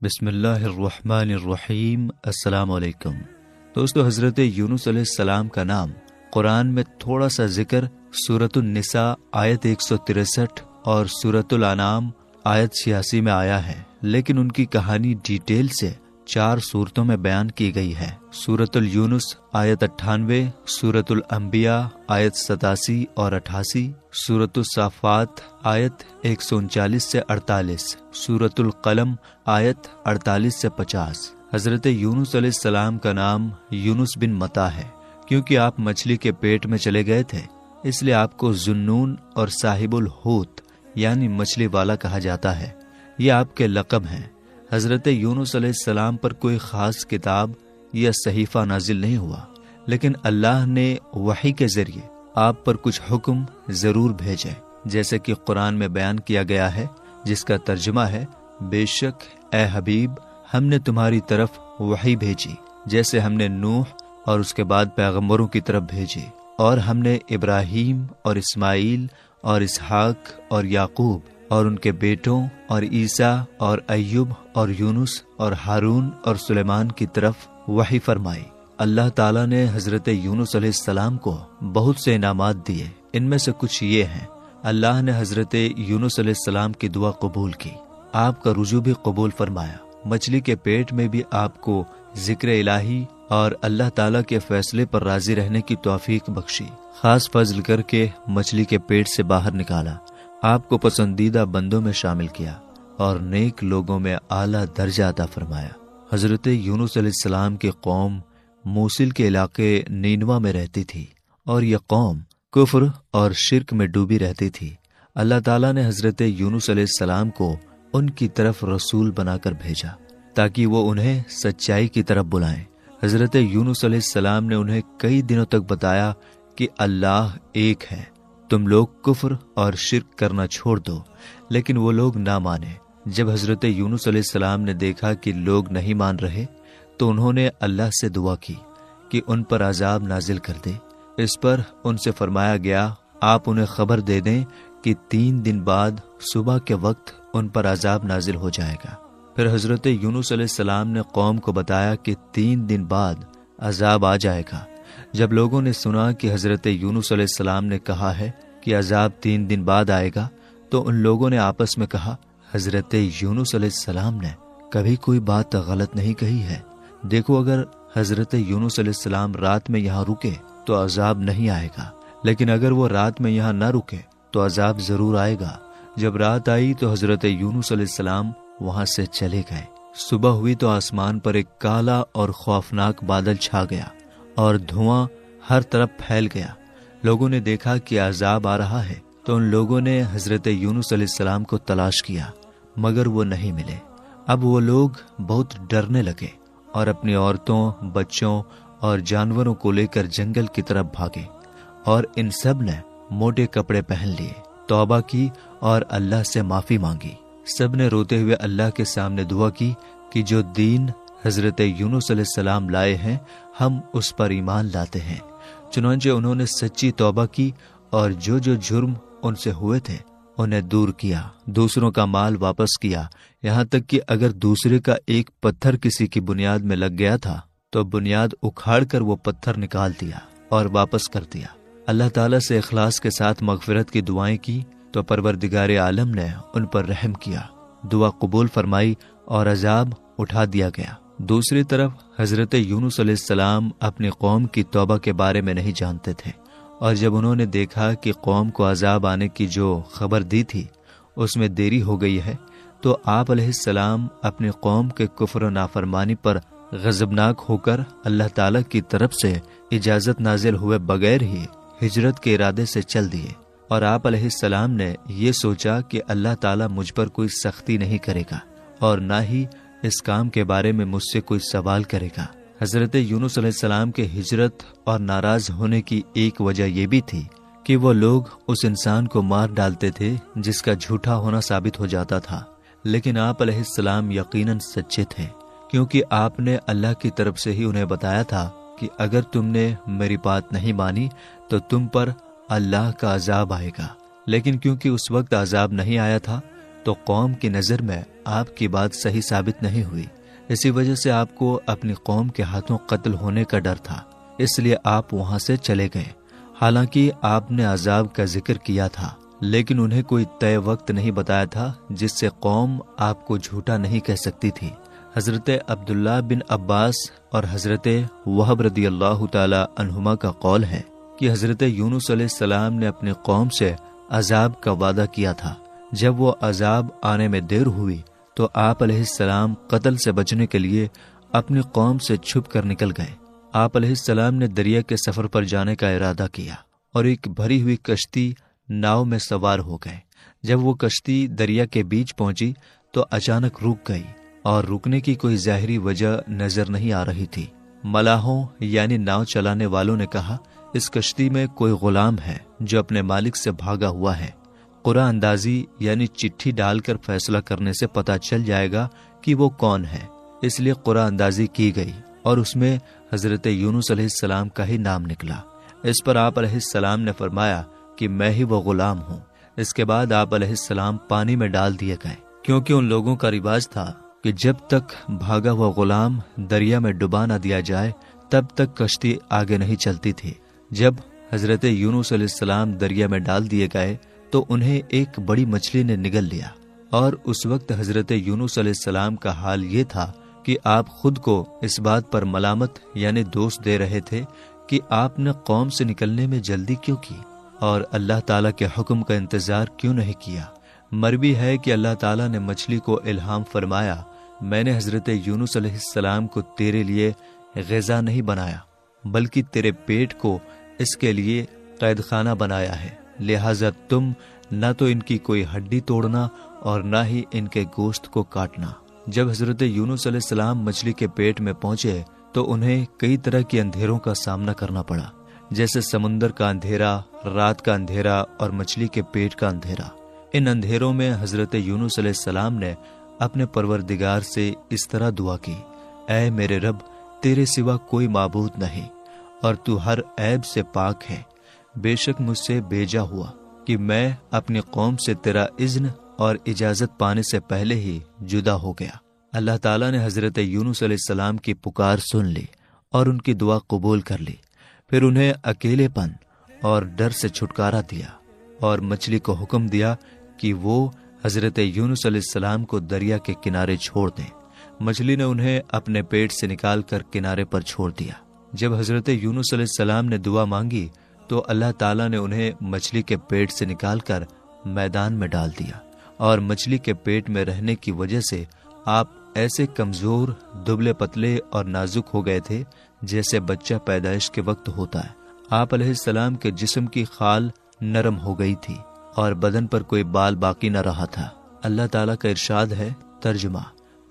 بسم اللہ الرحمن الرحیم۔ السلام علیکم دوستو، حضرت یونس علیہ السلام کا نام قرآن میں تھوڑا سا ذکر سورۃ النساء آیت 163 اور سورۃ الانعام آیت 86 میں آیا ہے، لیکن ان کی کہانی ڈیٹیل سے 4 سورتوں میں بیان کی گئی ہے۔ سورۃ الیونس آیت 98، سورۃ الانبیاء آیت 87 اور 88، سورۃ الصافات آیت 139 سے 48، سورۃ القلم آیت 48 سے 50۔ حضرت یونس علیہ السلام کا نام یونس بن متا ہے، کیونکہ آپ مچھلی کے پیٹ میں چلے گئے تھے، اس لیے آپ کو ذوالنون اور صاحب الحوت یعنی مچھلی والا کہا جاتا ہے۔ یہ آپ کے لقب ہیں۔ حضرت یونس علیہ السلام پر کوئی خاص کتاب یا صحیفہ نازل نہیں ہوا، لیکن اللہ نے وحی کے ذریعے آپ پر کچھ حکم ضرور بھیجے، جیسے کہ قرآن میں بیان کیا گیا ہے، جس کا ترجمہ ہے، بے شک اے حبیب ہم نے تمہاری طرف وحی بھیجی، جیسے ہم نے نوح اور اس کے بعد پیغمبروں کی طرف بھیجی، اور ہم نے ابراہیم اور اسماعیل اور اسحاق اور یعقوب اور ان کے بیٹوں اور عیسیٰ اور ایوب اور یونس اور ہارون اور سلیمان کی طرف وحی فرمائی۔ اللہ تعالیٰ نے حضرت یونس علیہ السلام کو بہت سے انعامات دیے، ان میں سے کچھ یہ ہیں۔ اللہ نے حضرت یونس علیہ السلام کی دعا قبول کی، آپ کا رجوع بھی قبول فرمایا، مچھلی کے پیٹ میں بھی آپ کو ذکر الہی اور اللہ تعالیٰ کے فیصلے پر راضی رہنے کی توفیق بخشی، خاص فضل کر کے مچھلی کے پیٹ سے باہر نکالا، آپ کو پسندیدہ بندوں میں شامل کیا اور نیک لوگوں میں اعلیٰ درجہ عطا فرمایا۔ حضرت یونس علیہ السلام کی قوم موصل کے علاقے نینوا میں رہتی تھی، اور یہ قوم کفر اور شرک میں ڈوبی رہتی تھی۔ اللہ تعالیٰ نے حضرت یونس علیہ السلام کو ان کی طرف رسول بنا کر بھیجا تاکہ وہ انہیں سچائی کی طرف بلائیں۔ حضرت یونس علیہ السلام نے انہیں کئی دنوں تک بتایا کہ اللہ ایک ہے، تم لوگ کفر اور شرک کرنا چھوڑ دو، لیکن وہ لوگ نہ مانے۔ جب حضرت یونس علیہ السلام نے دیکھا کہ لوگ نہیں مان رہے تو انہوں نے اللہ سے دعا کی کہ ان پر عذاب نازل کر دے۔ اس پر ان سے فرمایا گیا، آپ انہیں خبر دے دیں کہ 3 دن بعد صبح کے وقت ان پر عذاب نازل ہو جائے گا۔ پھر حضرت یونس علیہ السلام نے قوم کو بتایا کہ 3 دن بعد عذاب آ جائے گا۔ جب لوگوں نے سنا کہ حضرت یونس علیہ السلام نے کہا ہے کہ عذاب 3 دن بعد آئے گا، تو ان لوگوں نے آپس میں کہا، حضرت یونس علیہ السلام نے کبھی کوئی بات غلط نہیں کہی ہے، دیکھو اگر حضرت یونس علیہ السلام رات میں یہاں رکے تو عذاب نہیں آئے گا، لیکن اگر وہ رات میں یہاں نہ رکے تو عذاب ضرور آئے گا۔ جب رات آئی تو حضرت یونس علیہ السلام وہاں سے چلے گئے۔ صبح ہوئی تو آسمان پر ایک کالا اور خوفناک بادل چھا گیا اور دھواں ہر طرف پھیل گیا۔ لوگوں نے دیکھا کہ عذاب آ رہا ہے تو ان لوگوں نے حضرت یونس علیہ السلام کو تلاش کیا، مگر وہ نہیں ملے۔ اب وہ لوگ بہت ڈرنے لگے اور اپنی عورتوں، بچوں اور جانوروں کو لے کر جنگل کی طرف بھاگے، اور ان سب نے موٹے کپڑے پہن لیے، توبہ کی اور اللہ سے معافی مانگی۔ سب نے روتے ہوئے اللہ کے سامنے دعا کی کہ جو دین حضرت یونس علیہ السلام لائے ہیں ہم اس پر ایمان لاتے ہیں۔ چنانچہ انہوں نے سچی توبہ کی اور جو جرم ان سے ہوئے تھے انہیں دور کیا، دوسروں کا مال واپس کیا، یہاں تک کہ اگر دوسرے کا ایک پتھر کسی کی بنیاد میں لگ گیا تھا تو بنیاد اکھاڑ کر وہ پتھر نکال دیا اور واپس کر دیا۔ اللہ تعالیٰ سے اخلاص کے ساتھ مغفرت کی دعائیں کی تو پروردگار عالم نے ان پر رحم کیا، دعا قبول فرمائی اور عذاب اٹھا دیا گیا۔ دوسری طرف حضرت یونس علیہ السلام اپنی قوم کی توبہ کے بارے میں نہیں جانتے تھے، اور جب انہوں نے دیکھا کہ قوم کو عذاب آنے کی جو خبر دی تھی اس میں دیری ہو گئی ہے، تو آپ علیہ السلام اپنی قوم کے کفر و نافرمانی پر غضبناک ہو کر اللہ تعالیٰ کی طرف سے اجازت نازل ہوئے بغیر ہی ہجرت کے ارادے سے چل دیے، اور آپ علیہ السلام نے یہ سوچا کہ اللہ تعالیٰ مجھ پر کوئی سختی نہیں کرے گا اور نہ ہی اس کام کے بارے میں مجھ سے کوئی سوال کرے گا۔ حضرت یونس علیہ السلام کے ہجرت اور ناراض ہونے کی ایک وجہ یہ بھی تھی کہ وہ لوگ اس انسان کو مار ڈالتے تھے جس کا جھوٹا ہونا ثابت ہو جاتا تھا، لیکن آپ علیہ السلام یقیناً سچے تھے، کیونکہ آپ نے اللہ کی طرف سے ہی انہیں بتایا تھا کہ اگر تم نے میری بات نہیں مانی تو تم پر اللہ کا عذاب آئے گا، لیکن کیونکہ اس وقت عذاب نہیں آیا تھا تو قوم کی نظر میں آپ کی بات صحیح ثابت نہیں ہوئی، اسی وجہ سے آپ کو اپنی قوم کے ہاتھوں قتل ہونے کا ڈر تھا، اس لیے آپ وہاں سے چلے گئے۔ حالانکہ آپ نے عذاب کا ذکر کیا تھا، لیکن انہیں کوئی طے وقت نہیں بتایا تھا جس سے قوم آپ کو جھوٹا نہیں کہہ سکتی تھی۔ حضرت عبداللہ بن عباس اور حضرت وہب رضی اللہ تعالی عنہما کا قول ہے کہ حضرت یونس علیہ السلام نے اپنی قوم سے عذاب کا وعدہ کیا تھا۔ جب وہ عذاب آنے میں دیر ہوئی تو آپ علیہ السلام قتل سے بچنے کے لیے اپنی قوم سے چھپ کر نکل گئے۔ آپ علیہ السلام نے دریا کے سفر پر جانے کا ارادہ کیا اور ایک بھری ہوئی کشتی ناؤ میں سوار ہو گئے۔ جب وہ کشتی دریا کے بیچ پہنچی تو اچانک رک گئی اور رکنے کی کوئی ظاہری وجہ نظر نہیں آ رہی تھی۔ ملاحوں یعنی ناؤ چلانے والوں نے کہا، اس کشتی میں کوئی غلام ہے جو اپنے مالک سے بھاگا ہوا ہے۔ قرعہ اندازی یعنی چٹھی ڈال کر فیصلہ کرنے سے پتہ چل جائے گا کہ وہ کون ہے، اس لیے قرعہ اندازی کی گئی اور اس میں حضرت یونس علیہ السلام کا ہی نام نکلا۔ اس پر آپ علیہ السلام نے فرمایا کہ میں ہی وہ غلام ہوں۔ اس کے بعد آپ علیہ السلام پانی میں ڈال دیے گئے، کیونکہ ان لوگوں کا رواج تھا کہ جب تک بھاگا ہوا غلام دریا میں ڈبا نہ دیا جائے تب تک کشتی آگے نہیں چلتی تھی۔ جب حضرت یونس علیہ السلام دریا میں ڈال دیے گئے تو انہیں ایک بڑی مچھلی نے نگل لیا، اور اس وقت حضرت یونس علیہ السلام کا حال یہ تھا کہ آپ خود کو اس بات پر ملامت یعنی دوش دے رہے تھے کہ آپ نے قوم سے نکلنے میں جلدی کیوں کی اور اللہ تعالیٰ کے حکم کا انتظار کیوں نہیں کیا۔ مروی ہے کہ اللہ تعالیٰ نے مچھلی کو الہام فرمایا، میں نے حضرت یونس علیہ السلام کو تیرے لیے غذا نہیں بنایا بلکہ تیرے پیٹ کو اس کے لیے قید خانہ بنایا ہے، لہٰذا تم نہ تو ان کی کوئی ہڈی توڑنا اور نہ ہی ان کے گوشت کو کاٹنا۔ جب حضرت یونس علیہ السلام مچھلی کے پیٹ میں پہنچے تو انہیں کئی طرح کے اندھیروں کا سامنا کرنا پڑا، جیسے سمندر کا اندھیرا، رات کا اندھیرا اور مچھلی کے پیٹ کا اندھیرا۔ ان اندھیروں میں حضرت یونس علیہ السلام نے اپنے پروردگار سے اس طرح دعا کی، اے میرے رب، تیرے سوا کوئی معبود نہیں اور تو ہر عیب سے پاک ہے۔ بے شک مجھ سے بھیجا ہوا کہ میں اپنی قوم سے تیرا اذن اور اجازت پانے سے پہلے ہی جدا ہو گیا۔ اللہ تعالیٰ نے حضرت یونس علیہ السلام کی پکار سن لی اور ان کی دعا قبول کر لی، پھر انہیں اکیلے پن اور ڈر سے چھٹکارا دیا اور مچھلی کو حکم دیا کہ وہ حضرت یونس علیہ السلام کو دریا کے کنارے چھوڑ دیں۔ مچھلی نے انہیں اپنے پیٹ سے نکال کر کنارے پر چھوڑ دیا۔ جب حضرت یونس علیہ السلام نے دعا مانگی تو اللہ تعالیٰ نے انہیں مچھلی کے پیٹ سے نکال کر میدان میں ڈال دیا، اور مچھلی کے پیٹ میں رہنے کی وجہ سے آپ ایسے کمزور، دبلے پتلے اور نازک ہو گئے تھے جیسے بچہ پیدائش کے وقت ہوتا ہے۔ آپ علیہ السلام کے جسم کی خال نرم ہو گئی تھی اور بدن پر کوئی بال باقی نہ رہا تھا۔ اللہ تعالیٰ کا ارشاد ہے، ترجمہ،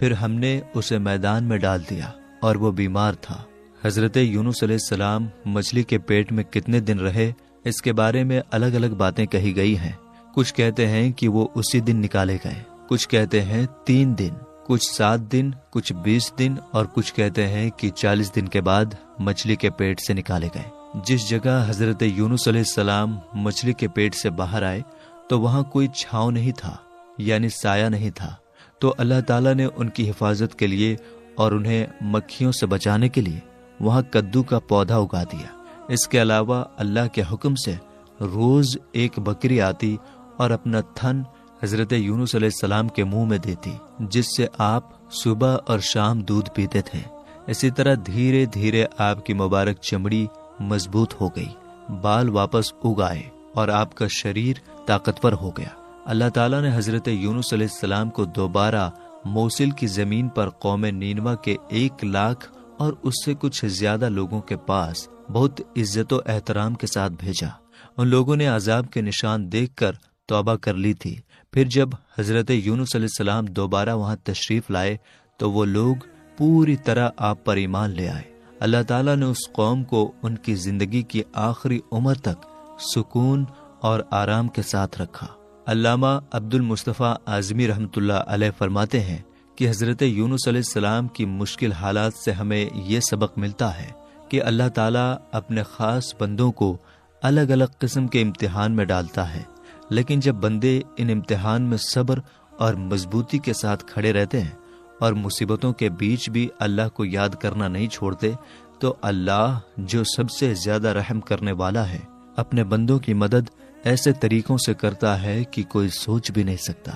پھر ہم نے اسے میدان میں ڈال دیا اور وہ بیمار تھا۔ حضرت یونس علیہ السلام مچھلی کے پیٹ میں کتنے دن رہے، اس کے بارے میں الگ الگ باتیں کہی گئی ہیں۔ کچھ کہتے ہیں کہ وہ اسی دن نکالے گئے، کچھ کہتے ہیں 3 دن، کچھ 7 دن، کچھ 20 دن اور کچھ کہتے ہیں کہ 40 دن کے بعد مچھلی کے پیٹ سے نکالے گئے۔ جس جگہ حضرت یونس علیہ السلام مچھلی کے پیٹ سے باہر آئے تو وہاں کوئی چھاؤں نہیں تھا، یعنی سایہ نہیں تھا، تو اللہ تعالیٰ نے ان کی حفاظت کے لیے اور انہیں مکھیوں سے بچانے کے لیے وہاں کدو کا پودا اگا دیا۔ اس کے علاوہ اللہ کے حکم سے روز ایک بکری آتی اور اپنا تھن حضرت یونس علیہ السلام کے منہ میں دیتی، جس سے آپ صبح اور شام دودھ پیتے تھے۔ اسی طرح دھیرے دھیرے آپ کی مبارک چمڑی مضبوط ہو گئی، بال واپس اگ آئے اور آپ کا شریر طاقتور ہو گیا۔ اللہ تعالیٰ نے حضرت یونس علیہ السلام کو دوبارہ موصل کی زمین پر قوم نینوا کے 1 لاکھ اور اس سے کچھ زیادہ لوگوں کے پاس بہت عزت و احترام کے ساتھ بھیجا۔ ان لوگوں نے عذاب کے نشان دیکھ کر توبہ کر لی تھی۔ پھر جب حضرت یونس علیہ السلام دوبارہ وہاں تشریف لائے تو وہ لوگ پوری طرح آپ پر ایمان لے آئے۔ اللہ تعالیٰ نے اس قوم کو ان کی زندگی کی آخری عمر تک سکون اور آرام کے ساتھ رکھا۔ علامہ عبد المصطفیٰ اعظمی رحمۃ اللہ علیہ فرماتے ہیں کہ حضرت یونس علیہ السلام کی مشکل حالات سے ہمیں یہ سبق ملتا ہے کہ اللہ تعالیٰ اپنے خاص بندوں کو الگ الگ قسم کے امتحان میں ڈالتا ہے، لیکن جب بندے ان امتحان میں صبر اور مضبوطی کے ساتھ کھڑے رہتے ہیں اور مصیبتوں کے بیچ بھی اللہ کو یاد کرنا نہیں چھوڑتے، تو اللہ جو سب سے زیادہ رحم کرنے والا ہے اپنے بندوں کی مدد ایسے طریقوں سے کرتا ہے کہ کوئی سوچ بھی نہیں سکتا۔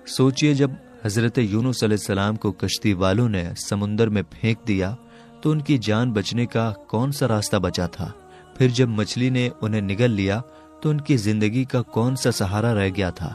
سوچئے، جب حضرت یونس علیہ السلام کو کشتی والوں نے سمندر میں پھینک دیا تو ان کی جان بچنے کا کون سا راستہ بچا تھا؟ پھر جب مچھلی نے انہیں نگل لیا تو ان کی زندگی کا کون سا سہارا رہ گیا تھا؟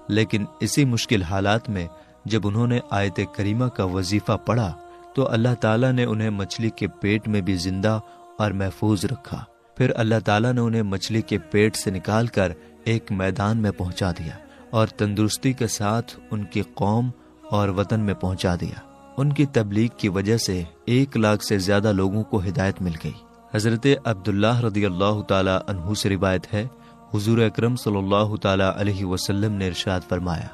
لیکن اسی مشکل حالات میں جب انہوں نے آیت کریمہ کا وظیفہ پڑھا تو اللہ تعالیٰ نے انہیں مچھلی کے پیٹ میں بھی زندہ اور محفوظ رکھا۔ پھر اللہ تعالیٰ نے انہیں مچھلی کے پیٹ سے نکال کر ایک میدان میں پہنچا دیا اور تندرستی کے ساتھ ان کی قوم اور وطن میں پہنچا دیا۔ ان کی تبلیغ کی وجہ سے 1 لاکھ سے زیادہ لوگوں کو ہدایت مل گئی۔ حضرت عبداللہ رضی اللہ تعالی عنہ سے روایت ہے، حضور اکرم صلی اللہ تعالی علیہ وسلم نے ارشاد فرمایا،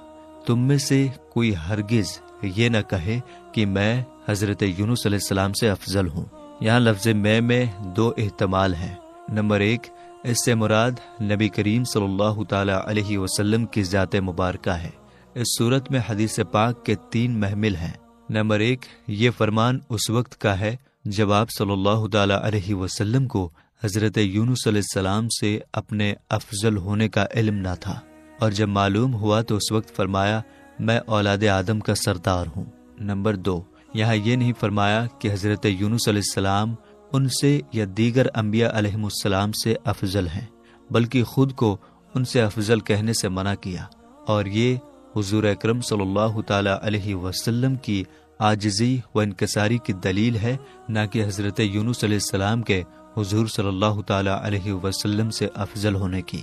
تم میں سے کوئی ہرگز یہ نہ کہے کہ میں حضرت یونس علیہ السلام سے افضل ہوں۔ یہاں لفظ میں 2 احتمال ہیں۔ نمبر 1، اس سے مراد نبی کریم صلی اللہ تعالی علیہ وسلم کی ذات مبارکہ ہے۔ اس صورت میں حدیث پاک کے 3 محمل ہیں۔ نمبر 1، یہ فرمان اس وقت کا ہے جب آپ صلی اللہ تعالی علیہ وسلم کو حضرت یونس علیہ السلام سے اپنے افضل ہونے کا علم نہ تھا، اور جب معلوم ہوا تو اس وقت فرمایا میں اولاد آدم کا سردار ہوں۔ نمبر 2، یہاں یہ نہیں فرمایا کہ حضرت یونس علیہ السلام ان سے یا دیگر انبیاء علیہم السلام سے افضل ہیں، بلکہ خود کو ان سے افضل کہنے سے منع کیا، اور یہ حضور اکرم صلی اللہ تعالی علیہ وسلم کی عاجزی و انکساری کی دلیل ہے، نہ کہ حضرت یونس علیہ السلام کے حضور صلی اللہ تعالی علیہ وسلم سے افضل ہونے کی۔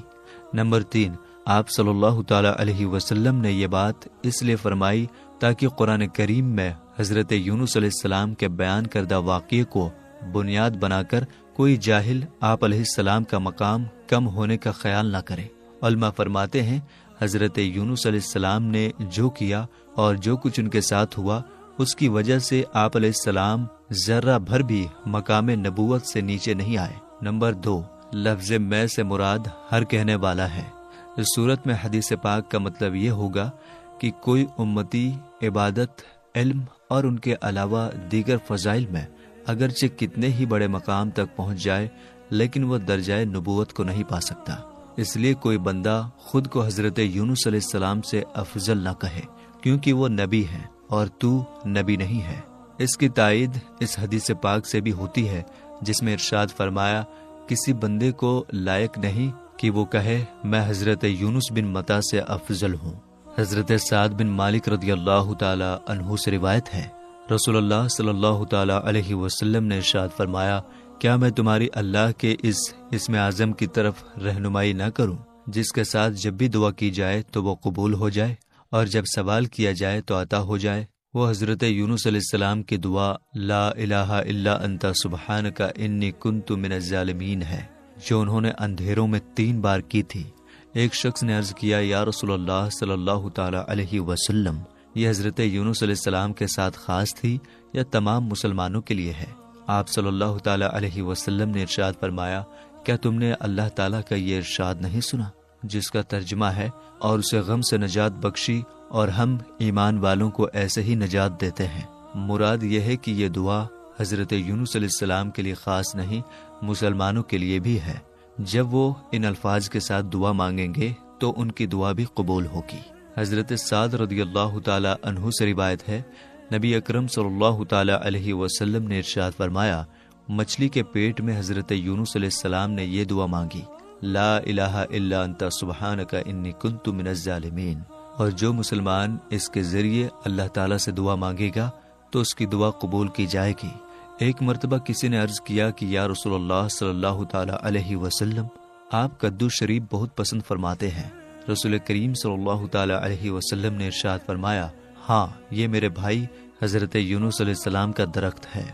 نمبر 3، آپ صلی اللہ تعالی علیہ وسلم نے یہ بات اس لیے فرمائی تاکہ قرآن کریم میں حضرت یونس علیہ السلام کے بیان کردہ واقعے کو بنیاد بنا کر کوئی جاہل آپ علیہ السلام کا مقام کم ہونے کا خیال نہ کرے۔ علماء فرماتے ہیں حضرت یونس علیہ السلام نے جو کیا اور جو کچھ ان کے ساتھ ہوا، اس کی وجہ سے آپ علیہ السلام ذرہ بھر بھی مقام نبوت سے نیچے نہیں آئے۔ نمبر 2، لفظ میں سے مراد ہر کہنے والا ہے۔ اس صورت میں حدیث پاک کا مطلب یہ ہوگا کہ کوئی امتی عبادت، علم اور ان کے علاوہ دیگر فضائل میں اگرچہ کتنے ہی بڑے مقام تک پہنچ جائے لیکن وہ درجہ نبوت کو نہیں پا سکتا۔ اس لیے کوئی بندہ خود کو حضرت یونس علیہ السلام سے افضل نہ کہے، کیونکہ وہ نبی ہے اور تو نبی نہیں ہے۔ اس کی تائید اس حدیث پاک سے بھی ہوتی ہے جس میں ارشاد فرمایا، کسی بندے کو لائق نہیں کہ وہ کہے میں حضرت یونس بن متی سے افضل ہوں۔ حضرت سعد بن مالک رضی اللہ تعالی عنہ سے روایت ہے، رسول اللہ صلی اللہ تعالی علیہ وسلم نے ارشاد فرمایا، کیا میں تمہاری اللہ کے اس اسم اعظم کی طرف رہنمائی نہ کروں جس کے ساتھ جب بھی دعا کی جائے تو وہ قبول ہو جائے اور جب سوال کیا جائے تو عطا ہو جائے؟ وہ حضرت یونس علیہ السلام کی دعا لا الہ الا انت سبحانک انی کنت من الظالمین ہے، جو انہوں نے اندھیروں میں 3 بار کی تھی۔ ایک شخص نے عرض کیا، یا رسول اللہ صلی اللہ تعالی علیہ وسلم، یہ حضرت یونس علیہ السلام کے ساتھ خاص تھی یا تمام مسلمانوں کے لیے ہے؟ آپ صلی اللہ تعالی علیہ وسلم نے ارشاد فرمایا، کیا تم نے اللہ تعالیٰ کا یہ ارشاد نہیں سنا جس کا ترجمہ ہے، اور اسے غم سے نجات بخشی اور ہم ایمان والوں کو ایسے ہی نجات دیتے ہیں؟ مراد یہ ہے کہ یہ دعا حضرت یونس علیہ السلام کے لیے خاص نہیں، مسلمانوں کے لیے بھی ہے۔ جب وہ ان الفاظ کے ساتھ دعا مانگیں گے تو ان کی دعا بھی قبول ہوگی۔ حضرت سعد رضی اللہ تعالی عنہ سے روایت ہے، نبی اکرم صلی اللہ تعالی علیہ وسلم نے ارشاد فرمایا، مچھلی کے پیٹ میں حضرت یونس علیہ السلام نے یہ دعا مانگی، لا الہ الا انت سبحانک انی کنت من الظالمین، اور جو مسلمان اس کے ذریعے اللہ تعالیٰ سے دعا مانگے گا تو اس کی دعا قبول کی جائے گی۔ ایک مرتبہ کسی نے عرض کیا کہ یا رسول اللہ صلی اللہ تعالی علیہ وسلم، آپ کدو شریف بہت پسند فرماتے ہیں۔ رسول کریم صلی اللہ تعالی علیہ وسلم نے ارشاد فرمایا، ہاں، یہ میرے بھائی حضرت یونس علیہ السلام کا درخت ہے۔